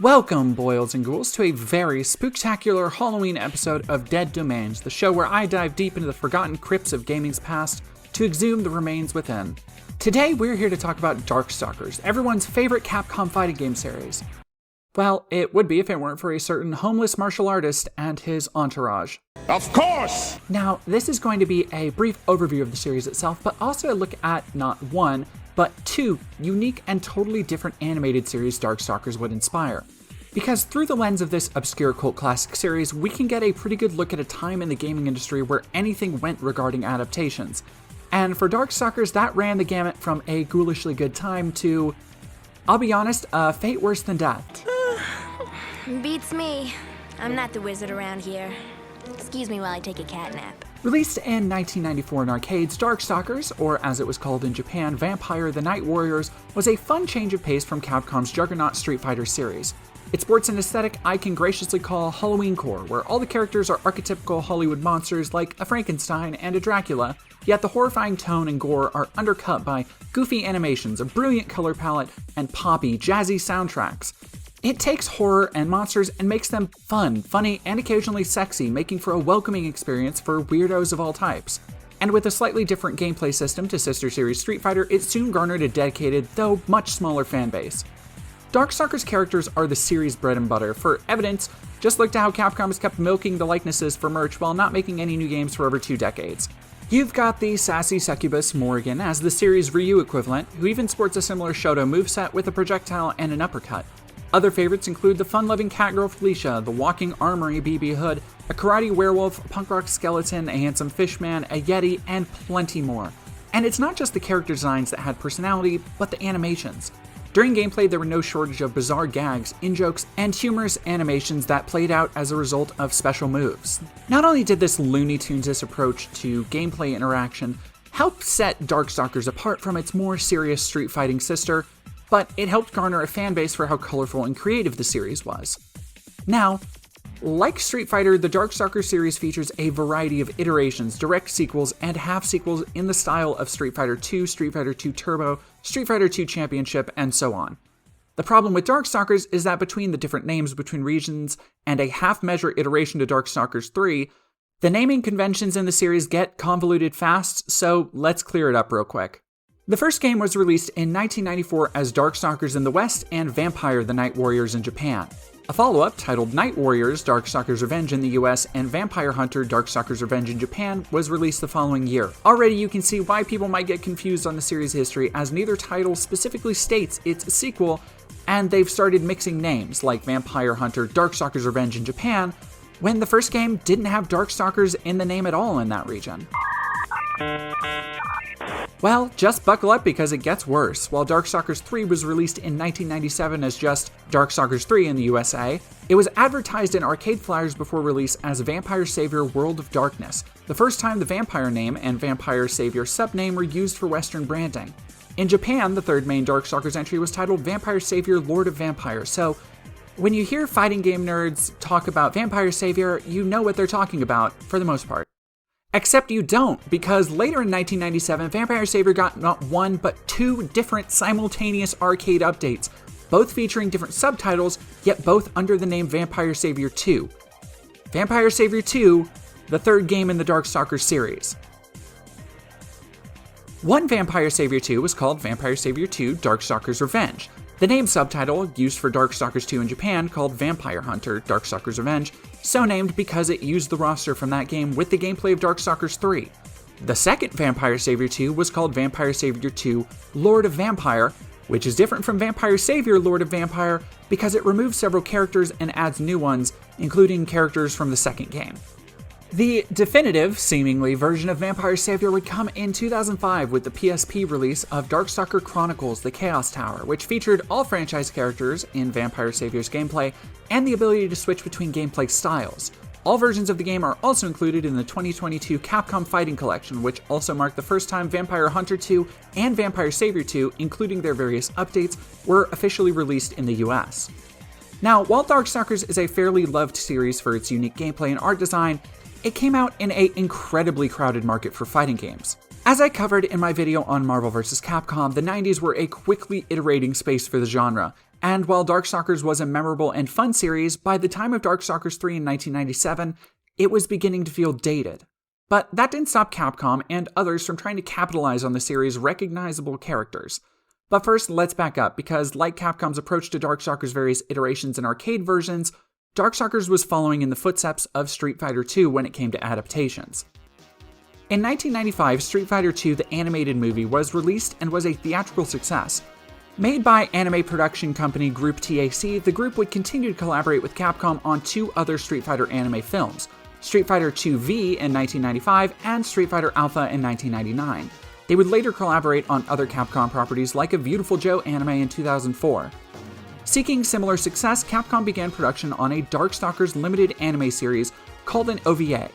Welcome, boils and ghouls, to a very spooktacular Halloween episode of Dead Domains, the show where I dive deep into the forgotten crypts of gaming's past to exhume the remains within. Today, we're here to talk about Darkstalkers, everyone's favorite Capcom fighting game series. Well, it would be if it weren't for a certain homeless martial artist and his entourage. Of course! Now, this is going to be a brief overview of the series itself, but also a look at not one, but two unique and totally different animated series Darkstalkers would inspire. Because through the lens of this obscure cult classic series, we can get a pretty good look at a time in the gaming industry where anything went regarding adaptations. And for Darkstalkers, that ran the gamut from a ghoulishly good time to, I'll be honest, a fate worse than death. Beats me. I'm not the wizard around here. Excuse me while I take a cat nap. Released in 1994 in arcades, Darkstalkers, or as it was called in Japan, Vampire the Night Warriors, was a fun change of pace from Capcom's juggernaut Street Fighter series. It sports an aesthetic I can graciously call Halloween core, where all the characters are archetypical Hollywood monsters like a Frankenstein and a Dracula, yet the horrifying tone and gore are undercut by goofy animations, a brilliant color palette, and poppy, jazzy soundtracks. It takes horror and monsters and makes them fun, funny, and occasionally sexy, making for a welcoming experience for weirdos of all types. And with a slightly different gameplay system to sister series Street Fighter, it soon garnered a dedicated, though much smaller fanbase. Darkstalkers characters are the series' bread and butter. For evidence, just look to how Capcom has kept milking the likenesses for merch while not making any new games for over 2 decades. You've got the sassy succubus Morrigan as the series' Ryu equivalent, who even sports a similar Shoto moveset with a projectile and an uppercut. Other favorites include the fun-loving catgirl Felicia, the walking armory BB Hood, a karate werewolf, a punk rock skeleton, a handsome fishman, a yeti, and plenty more. And it's not just the character designs that had personality, but the animations. During gameplay, there were no shortage of bizarre gags, in-jokes, and humorous animations that played out as a result of special moves. Not only did this Looney Tunes-ish approach to gameplay interaction help set Darkstalkers apart from its more serious street fighting sister, but it helped garner a fan base for how colorful and creative the series was. Now, like Street Fighter, the Darkstalkers series features a variety of iterations, direct sequels, and half-sequels in the style of Street Fighter II, Street Fighter II Turbo, Street Fighter II Championship, and so on. The problem with Darkstalkers is that between the different names between regions and a half-measure iteration to Darkstalkers 3, the naming conventions in the series get convoluted fast, so let's clear it up real quick. The first game was released in 1994 as Darkstalkers in the West and Vampire the Night Warriors in Japan. A follow-up titled Night Warriors Darkstalkers Revenge in the US and Vampire Hunter Darkstalkers Revenge in Japan was released the following year. Already you can see why people might get confused on the series' history, as neither title specifically states it's a sequel, and they've started mixing names like Vampire Hunter Darkstalkers Revenge in Japan, when the first game didn't have Darkstalkers in the name at all in that region. Well, just buckle up because it gets worse. While Darkstalkers 3 was released in 1997 as just Darkstalkers 3 in the USA, it was advertised in arcade flyers before release as Vampire Savior World of Darkness, the first time the Vampire name and Vampire Savior subname were used for Western branding. In Japan, the third main Darkstalkers entry was titled Vampire Savior Lord of Vampire, so when you hear fighting game nerds talk about Vampire Savior, you know what they're talking about, for the most part. Except you don't, because later in 1997, Vampire Savior got not one, but 2 different simultaneous arcade updates, both featuring different subtitles, yet both under the name Vampire Savior 2. Vampire Savior 2, the third game in the Darkstalkers series. One Vampire Savior 2 was called Vampire Savior 2 Darkstalkers Revenge. The name subtitle, used for Darkstalkers 2 in Japan, called Vampire Hunter Darkstalkers Revenge, so named because it used the roster from that game with the gameplay of Darkstalkers 3. The second Vampire Savior 2 was called Vampire Savior 2 Lord of Vampire, which is different from Vampire Savior Lord of Vampire because it removes several characters and adds new ones, including characters from the second game. The definitive, seemingly, version of Vampire Savior would come in 2005 with the PSP release of Darkstalker Chronicles: The Chaos Tower, which featured all franchise characters in Vampire Savior's gameplay and the ability to switch between gameplay styles. All versions of the game are also included in the 2022 Capcom Fighting Collection, which also marked the first time Vampire Hunter 2 and Vampire Savior 2, including their various updates, were officially released in the US. Now, while Darkstalkers is a fairly loved series for its unique gameplay and art design, it came out in an incredibly crowded market for fighting games. As I covered in my video on Marvel vs. Capcom, the 90s were a quickly iterating space for the genre, And while Darkstalkers was a memorable and fun series, by the time of Darkstalkers 3 in 1997, it was beginning to feel dated. But that didn't stop Capcom and others from trying to capitalize on the series' recognizable characters. But first, let's back up, because like Capcom's approach to Darkstalkers' various iterations and arcade versions, Darkstalkers was following in the footsteps of Street Fighter II when it came to adaptations. In 1995, Street Fighter II, the animated movie, was released and was a theatrical success. Made by anime production company Group TAC, the group would continue to collaborate with Capcom on 2 other Street Fighter anime films, Street Fighter II-V in 1995 and Street Fighter Alpha in 1999. They would later collaborate on other Capcom properties like a Beautiful Joe anime in 2004. Seeking similar success, Capcom began production on a Darkstalkers limited anime series called an OVA.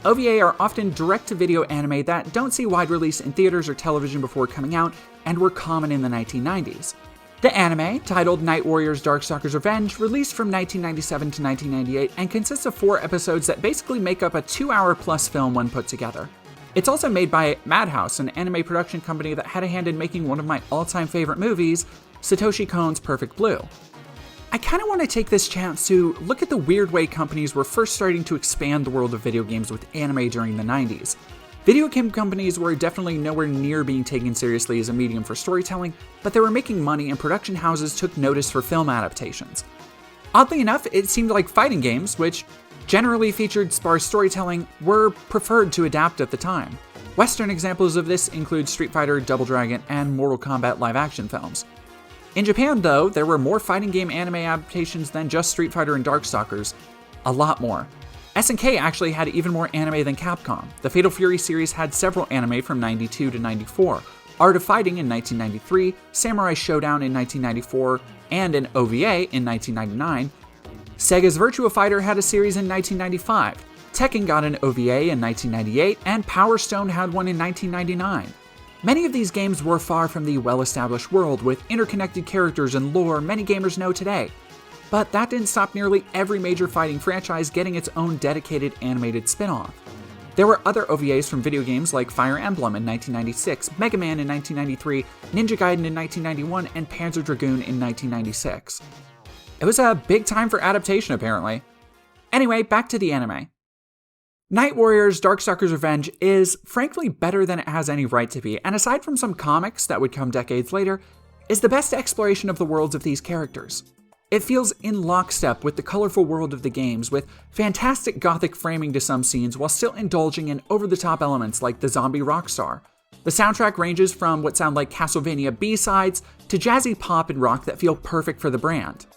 OVA are often direct-to-video anime that don't see wide release in theaters or television before coming out and were common in the 1990s. The anime, titled Night Warriors Darkstalkers Revenge, released from 1997 to 1998 and consists of 4 episodes that basically make up a 2-hour-plus film when put together. It's also made by Madhouse, an anime production company that had a hand in making one of my all-time favorite movies, Satoshi Kon's Perfect Blue. I kind of want to take this chance to look at the weird way companies were first starting to expand the world of video games with anime during the 90s. Video game companies were definitely nowhere near being taken seriously as a medium for storytelling, but they were making money and production houses took notice for film adaptations. Oddly enough, it seemed like fighting games, which generally featured sparse storytelling, were preferred to adapt at the time. Western examples of this include Street Fighter, Double Dragon, and Mortal Kombat live-action films. In Japan, though, there were more fighting game anime adaptations than just Street Fighter and Darkstalkers. A lot more. SNK actually had even more anime than Capcom. The Fatal Fury series had several anime from 92 to 94, Art of Fighting in 1993, Samurai Showdown in 1994, and an OVA in 1999. Sega's Virtua Fighter had a series in 1995, Tekken got an OVA in 1998, and Power Stone had one in 1999. Many of these games were far from the well-established world with interconnected characters and lore many gamers know today. But that didn't stop nearly every major fighting franchise getting its own dedicated animated spin-off. There were other OVAs from video games like Fire Emblem in 1996, Mega Man in 1993, Ninja Gaiden in 1991, and Panzer Dragoon in 1996. It was a big time for adaptation, apparently. Anyway, back to the anime. Night Warriors Darkstalkers Revenge is, frankly, better than it has any right to be, and aside from some comics that would come decades later, is the best exploration of the worlds of these characters. It feels in lockstep with the colorful world of the games, with fantastic gothic framing to some scenes while still indulging in over-the-top elements like the zombie rock star. The soundtrack ranges from what sound like Castlevania B-sides to jazzy pop and rock that feel perfect for the brand.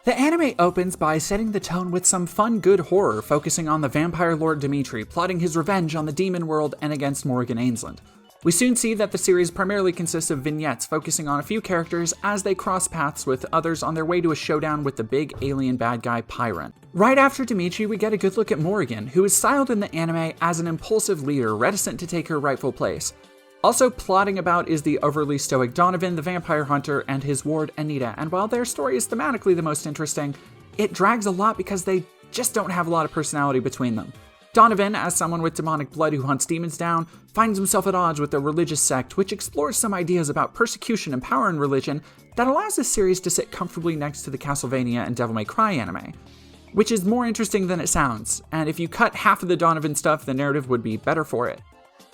The anime opens by setting the tone with some fun, good horror, focusing on the vampire lord Dimitri plotting his revenge on the demon world and against Morgan Ainsland. We soon see that the series primarily consists of vignettes focusing on a few characters as they cross paths with others on their way to a showdown with the big alien bad guy Pyron. Right after Dimitri, we get a good look at Morrigan, who is styled in the anime as an impulsive leader reticent to take her rightful place. Also plotting about is the overly stoic Donovan, the vampire hunter, and his ward Anita, and while their story is thematically the most interesting, it drags a lot because they just don't have a lot of personality between them. Donovan, as someone with demonic blood who hunts demons down, finds himself at odds with a religious sect which explores some ideas about persecution and power in religion that allows this series to sit comfortably next to the Castlevania and Devil May Cry anime, which is more interesting than it sounds, and if you cut half of the Donovan stuff, the narrative would be better for it.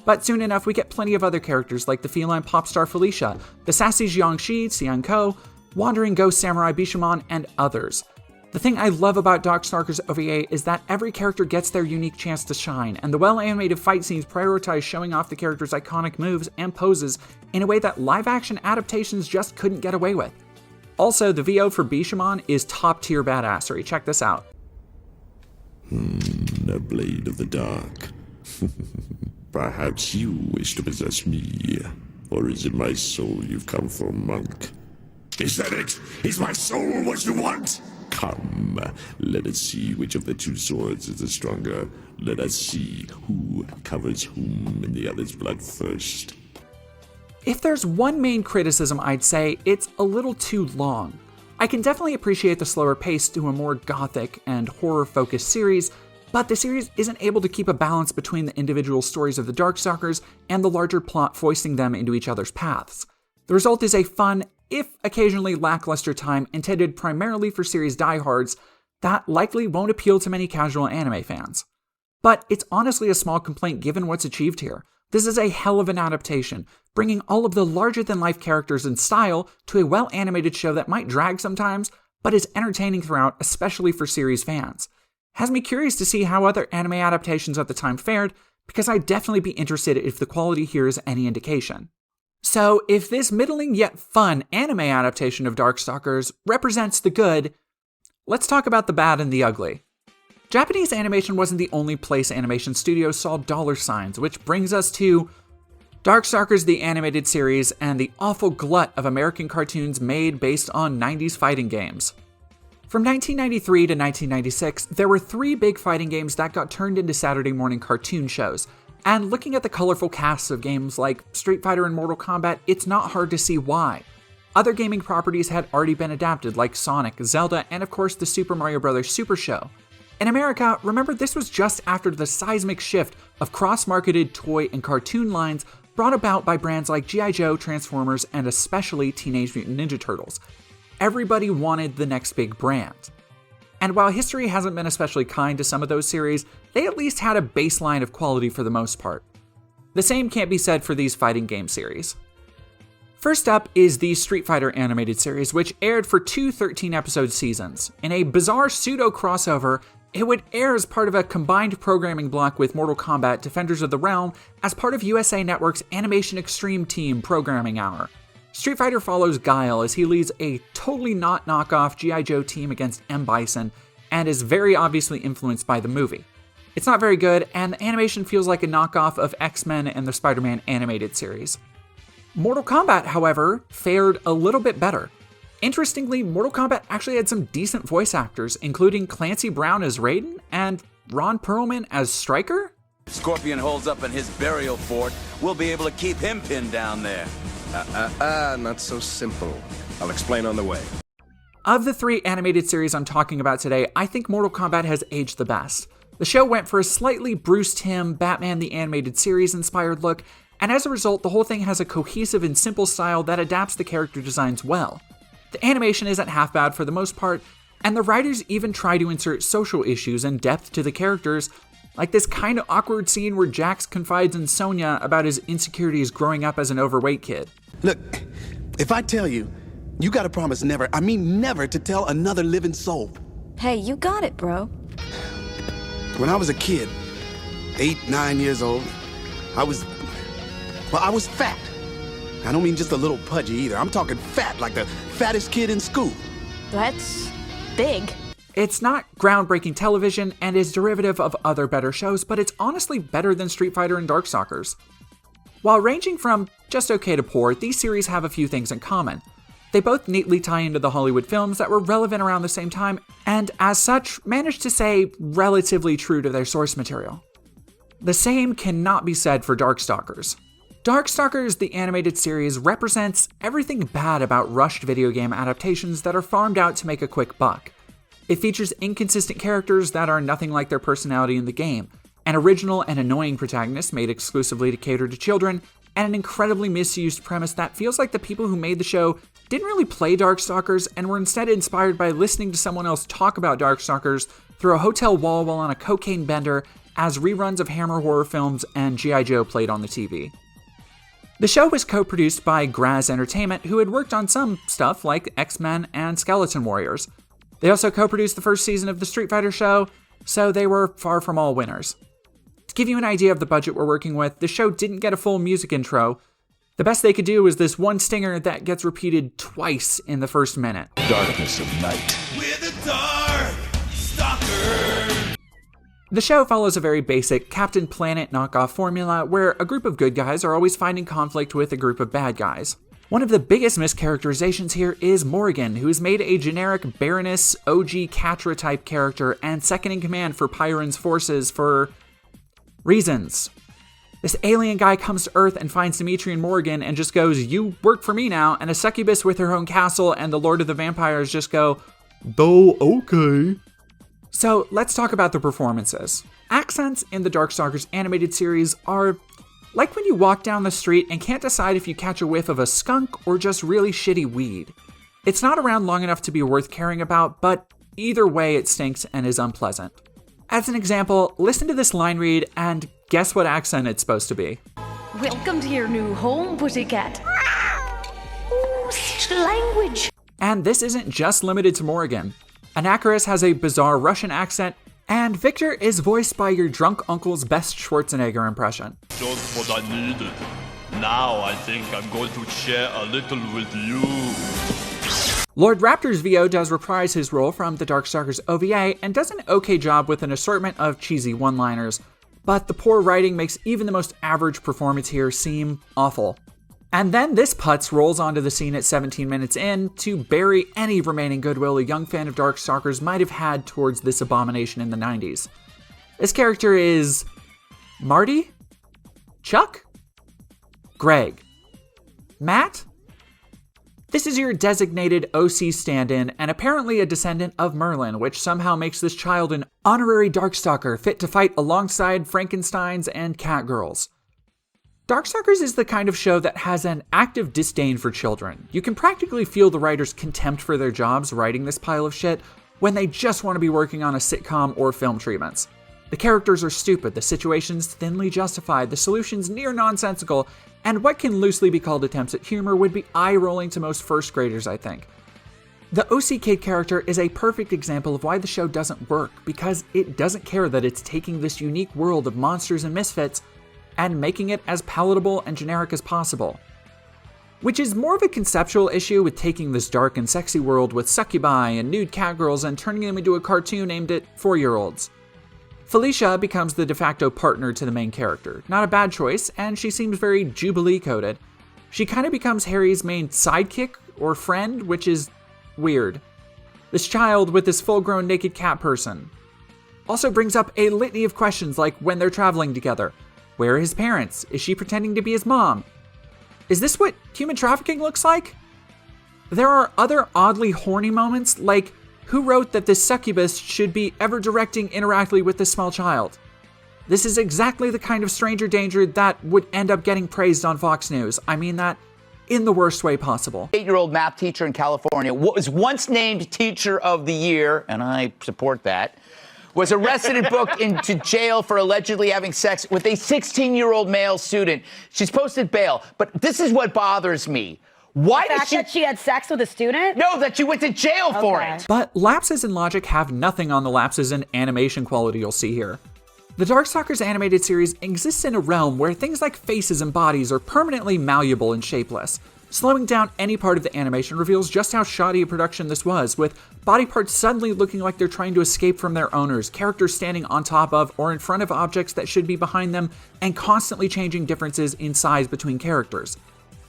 But soon enough, we get plenty of other characters like the feline pop star Felicia, the sassy Jiangxi, Xian Ko, wandering ghost samurai Bishamon, and others. The thing I love about Darkstalkers OVA is that every character gets their unique chance to shine, and the well-animated fight scenes prioritize showing off the characters' iconic moves and poses in a way that live-action adaptations just couldn't get away with. Also, the VO for Bishamon is top-tier badassery. Check this out. A blade of the dark. Perhaps you wish to possess me, or is it my soul you've come for, monk? Is that it? Is my soul what you want? Come, let us see which of the two swords is the stronger. Let us see who covers whom in the other's blood first. If there's one main criticism, I'd say it's a little too long. I can definitely appreciate the slower pace to a more gothic and horror-focused series, but the series isn't able to keep a balance between the individual stories of the Darkstalkers and the larger plot foisting them into each other's paths. The result is a fun if occasionally lackluster time intended primarily for series diehards that likely won't appeal to many casual anime fans. But it's honestly a small complaint given what's achieved here. This is a hell of an adaptation, bringing all of the larger-than-life characters and style to a well-animated show that might drag sometimes, but is entertaining throughout, especially for series fans. Has me curious to see how other anime adaptations at the time fared, because I'd definitely be interested if the quality here is any indication. So, if this middling yet fun anime adaptation of Darkstalkers represents the good, let's talk about the bad and the ugly. Japanese animation wasn't the only place animation studios saw dollar signs, which brings us to Darkstalkers the animated series and the awful glut of American cartoons made based on 90s fighting games. From 1993 to 1996, there were 3 big fighting games that got turned into Saturday morning cartoon shows, and looking at the colorful casts of games like Street Fighter and Mortal Kombat, it's not hard to see why. Other gaming properties had already been adapted, like Sonic, Zelda, and of course the Super Mario Bros. Super Show. In America, remember this was just after the seismic shift of cross-marketed toy and cartoon lines brought about by brands like G.I. Joe, Transformers, and especially Teenage Mutant Ninja Turtles. Everybody wanted the next big brand. And while history hasn't been especially kind to some of those series, they at least had a baseline of quality for the most part. The same can't be said for these fighting game series. First up is the Street Fighter animated series, which aired for 2 13-episode seasons. In a bizarre pseudo-crossover, it would air as part of a combined programming block with Mortal Kombat Defenders of the Realm as part of USA Network's Animation Extreme Team programming hour. Street Fighter follows Guile as he leads a totally not knockoff G.I. Joe team against M. Bison and is very obviously influenced by the movie. It's not very good, and the animation feels like a knockoff of X-Men and the Spider-Man animated series. Mortal Kombat, however, fared a little bit better. Interestingly, Mortal Kombat actually had some decent voice actors, including Clancy Brown as Raiden and Ron Perlman as Stryker. If Scorpion holds up in his burial fort, we'll be able to keep him pinned down there. Not so simple. I'll explain on the way. Of the 3 animated series I'm talking about today, I think Mortal Kombat has aged the best. The show went for a slightly Bruce Timm, Batman the Animated Series inspired look, and as a result, the whole thing has a cohesive and simple style that adapts the character designs well. The animation isn't half bad for the most part, and the writers even try to insert social issues and depth to the characters, like this kind of awkward scene where Jax confides in Sonya about his insecurities growing up as an overweight kid. Look, if I tell you, you gotta promise never, I mean never, to tell another living soul. Hey, you got it, bro. When I was a kid, 8, 9 years old, I was fat. I don't mean just a little pudgy either. I'm talking fat, like the fattest kid in school. That's big. It's not groundbreaking television and is derivative of other better shows, but it's honestly better than Street Fighter and Darkstalkers. While ranging from just okay to poor, these series have a few things in common. They both neatly tie into the Hollywood films that were relevant around the same time, and as such, managed to stay relatively true to their source material. The same cannot be said for Darkstalkers. Darkstalkers, the animated series, represents everything bad about rushed video game adaptations that are farmed out to make a quick buck. It features inconsistent characters that are nothing like their personality in the game, an original and annoying protagonist made exclusively to cater to children, and an incredibly misused premise that feels like the people who made the show didn't really play Darkstalkers and were instead inspired by listening to someone else talk about Darkstalkers through a hotel wall while on a cocaine bender as reruns of Hammer horror films and G.I. Joe played on the TV. The show was co-produced by Graz Entertainment, who had worked on some stuff like X-Men and Skeleton Warriors. They also co-produced the first season of the Street Fighter show, so they were far from all winners. To give you an idea of the budget we're working with, the show didn't get a full music intro. The best they could do was this one stinger that gets repeated twice in the first minute. Darkness of night. We're the Darkstalkers. The show follows a very basic Captain Planet knockoff formula where a group of good guys are always finding conflict with a group of bad guys. One of the biggest mischaracterizations here is Morrigan, who is made a generic Baroness OG Catra type character and second in command for Pyron's forces for reasons. This alien guy comes to Earth and finds Dimitri and Morrigan and just goes, "You work for me now," and a succubus with her own castle and the Lord of the Vampires just go, "Oh, okay." So let's talk about the performances. Accents in the Darkstalkers animated series are Like when you walk down the street and can't decide if you catch a whiff of a skunk or just really shitty weed. It's not around long enough to be worth caring about, but either way it stinks and is unpleasant. As an example, listen to this line read and guess what accent it's supposed to be. Welcome to your new home, pussycat. Oh, such language. And this isn't just limited to Morrigan. Anakaris has a bizarre Russian accent, and Victor is voiced by your drunk uncle's best Schwarzenegger impression. Just what I needed. Now I think I'm going to share a little with you. Lord Raptor's VO does reprise his role from the Darkstalkers OVA and does an okay job with an assortment of cheesy one-liners, but the poor writing makes even the most average performance here seem awful. And then this putz rolls onto the scene at 17 minutes in to bury any remaining goodwill a young fan of Darkstalkers might have had towards this abomination in the 90s. This character is Marty? Chuck? Greg? Matt? This is your designated OC stand-in and apparently a descendant of Merlin, which somehow makes this child an honorary Darkstalker fit to fight alongside Frankensteins and Catgirls. Darkstalkers is the kind of show that has an active disdain for children. You can practically feel the writers' contempt for their jobs writing this pile of shit when they just want to be working on a sitcom or film treatments. The characters are stupid, the situations thinly justified, the solutions near nonsensical, and what can loosely be called attempts at humor would be eye-rolling to most first graders, I think. The OC Kid character is a perfect example of why the show doesn't work, because it doesn't care that it's taking this unique world of monsters and misfits and making it as palatable and generic as possible. Which is more of a conceptual issue with taking this dark and sexy world with succubi and nude catgirls and turning them into a cartoon aimed at 4-year-olds. Felicia becomes the de facto partner to the main character. Not a bad choice, and she seems very Jubilee-coded. She kind of becomes Harry's main sidekick or friend, which is weird. This child with this full-grown naked cat person also brings up a litany of questions like when they're traveling together. Where are his parents? Is she pretending to be his mom? Is this what human trafficking looks like? There are other oddly horny moments, like who wrote that this succubus should be ever directing interactly with this small child? This is exactly the kind of stranger danger that would end up getting praised on Fox News. I mean that in the worst way possible. 8-year-old math teacher in California was once named Teacher of the Year, and I support that, was arrested and booked into jail for allegedly having sex with a 16-year-old male student. She's posted bail, but this is what bothers me. Why did that she had sex with a student? No, that she went to jail for it. But lapses in logic have nothing on the lapses in animation quality you'll see here. The Darkstalkers animated series exists in a realm where things like faces and bodies are permanently malleable and shapeless. Slowing down any part of the animation reveals just how shoddy a production this was, with body parts suddenly looking like they're trying to escape from their owners, characters standing on top of or in front of objects that should be behind them, and constantly changing differences in size between characters.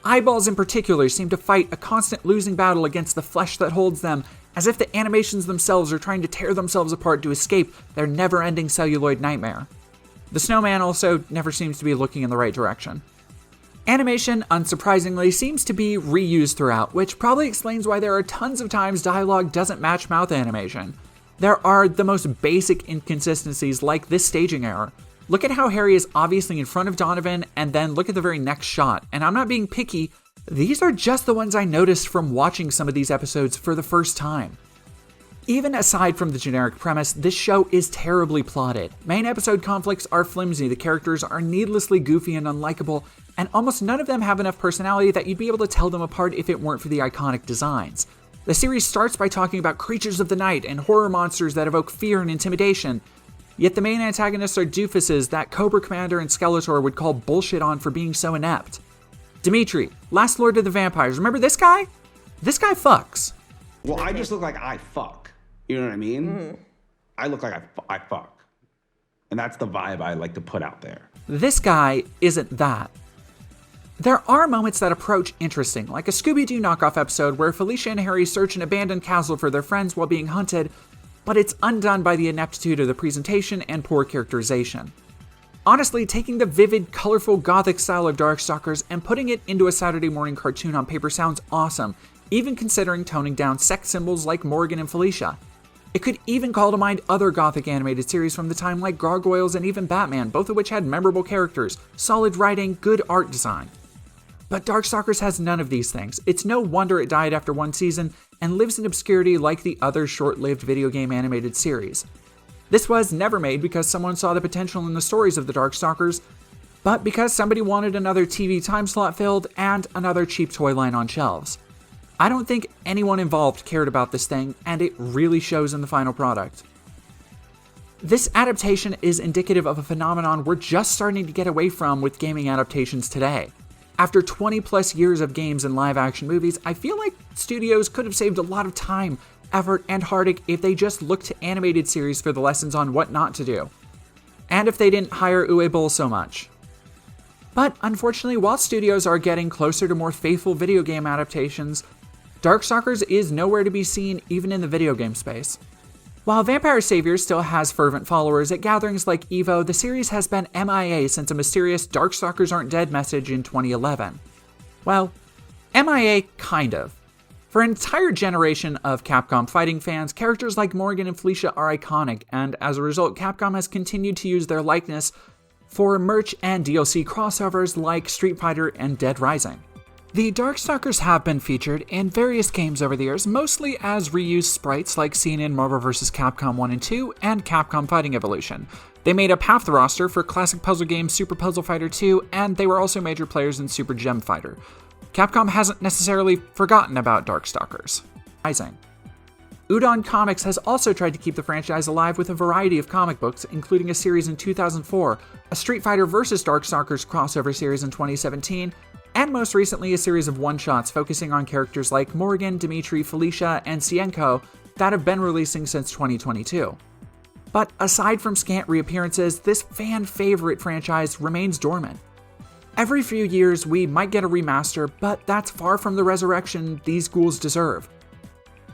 Eyeballs in particular seem to fight a constant losing battle against the flesh that holds them, as if the animations themselves are trying to tear themselves apart to escape their never-ending celluloid nightmare. The snowman also never seems to be looking in the right direction. Animation, unsurprisingly, seems to be reused throughout, which probably explains why there are tons of times dialogue doesn't match mouth animation. There are the most basic inconsistencies like this staging error. Look at how Harry is obviously in front of Donovan, and then look at the very next shot. And I'm not being picky, these are just the ones I noticed from watching some of these episodes for the first time. Even aside from the generic premise, this show is terribly plotted. Main episode conflicts are flimsy, the characters are needlessly goofy and unlikable, and almost none of them have enough personality that you'd be able to tell them apart if it weren't for the iconic designs. The series starts by talking about creatures of the night and horror monsters that evoke fear and intimidation, yet the main antagonists are doofuses that Cobra Commander and Skeletor would call bullshit on for being so inept. Dimitri, Last Lord of the Vampires, remember this guy? This guy fucks. Well, I just look like I fuck. You know what I mean? Mm-hmm. I look like I fuck. And that's the vibe I like to put out there. This guy isn't that. There are moments that approach interesting, like a Scooby-Doo knockoff episode where Felicia and Harry search an abandoned castle for their friends while being hunted, but it's undone by the ineptitude of the presentation and poor characterization. Honestly, taking the vivid, colorful, gothic style of Darkstalkers and putting it into a Saturday morning cartoon on paper sounds awesome, even considering toning down sex symbols like Morgan and Felicia. It could even call to mind other Gothic animated series from the time like Gargoyles and even Batman, both of which had memorable characters, solid writing, good art design. But Darkstalkers has none of these things. It's no wonder it died after one season and lives in obscurity like the other short-lived video game animated series. This was never made because someone saw the potential in the stories of the Darkstalkers, but because somebody wanted another TV time slot filled and another cheap toy line on shelves. I don't think anyone involved cared about this thing, and it really shows in the final product. This adaptation is indicative of a phenomenon we're just starting to get away from with gaming adaptations today. After 20 plus years of games and live action movies, I feel like studios could have saved a lot of time, effort, and heartache if they just looked to animated series for the lessons on what not to do. And if they didn't hire Uwe Boll so much. But unfortunately, while studios are getting closer to more faithful video game adaptations, Darkstalkers is nowhere to be seen even in the video game space. While Vampire Saviors still has fervent followers at gatherings like EVO, the series has been MIA since a mysterious Darkstalkers Aren't Dead message in 2011. Well, MIA kind of. For an entire generation of Capcom fighting fans, characters like Morgan and Felicia are iconic, and as a result, Capcom has continued to use their likeness for merch and DLC crossovers like Street Fighter and Dead Rising. The Darkstalkers have been featured in various games over the years, mostly as reused sprites like seen in Marvel vs. Capcom 1 and 2 and Capcom Fighting Evolution. They made up half the roster for classic puzzle game Super Puzzle Fighter 2, and they were also major players in Super Gem Fighter. Capcom hasn't necessarily forgotten about Darkstalkers. Udon Comics has also tried to keep the franchise alive with a variety of comic books, including a series in 2004, a Street Fighter vs. Darkstalkers crossover series in 2017, and most recently a series of one-shots focusing on characters like Morgan, Dimitri, Felicia, and Cienko that have been releasing since 2022. But aside from scant reappearances, this fan-favorite franchise remains dormant. Every few years we might get a remaster, but that's far from the resurrection these ghouls deserve.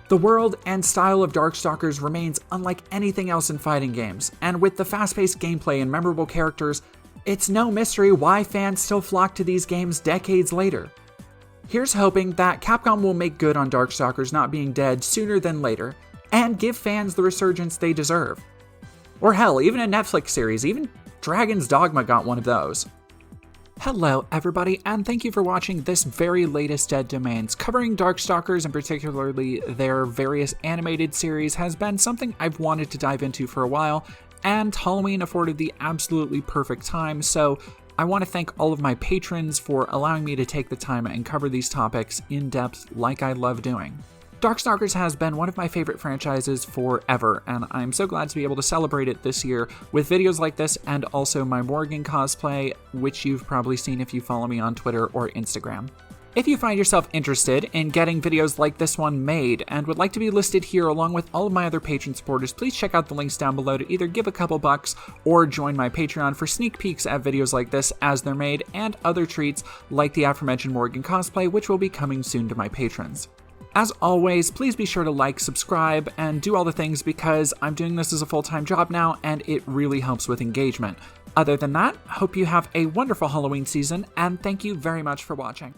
The world and style of Darkstalkers remains unlike anything else in fighting games, and with the fast-paced gameplay and memorable characters, it's no mystery why fans still flock to these games decades later. Here's hoping that Capcom will make good on Darkstalkers not being dead sooner than later, and give fans the resurgence they deserve. Or hell, even a Netflix series, even Dragon's Dogma got one of those. Hello everybody, and thank you for watching this very latest Dead Domains. Covering Darkstalkers and particularly their various animated series has been something I've wanted to dive into for a while, and Halloween afforded the absolutely perfect time, so I want to thank all of my patrons for allowing me to take the time and cover these topics in depth like I love doing. Darkstalkers has been one of my favorite franchises forever, and I'm so glad to be able to celebrate it this year with videos like this and also my Morgan cosplay, which you've probably seen if you follow me on Twitter or Instagram. If you find yourself interested in getting videos like this one made and would like to be listed here along with all of my other patron supporters, please check out the links down below to either give a couple bucks or join my Patreon for sneak peeks at videos like this as they're made and other treats like the aforementioned Morgan cosplay, which will be coming soon to my patrons. As always, please be sure to like, subscribe, and do all the things because I'm doing this as a full-time job now and it really helps with engagement. Other than that, hope you have a wonderful Halloween season and thank you very much for watching.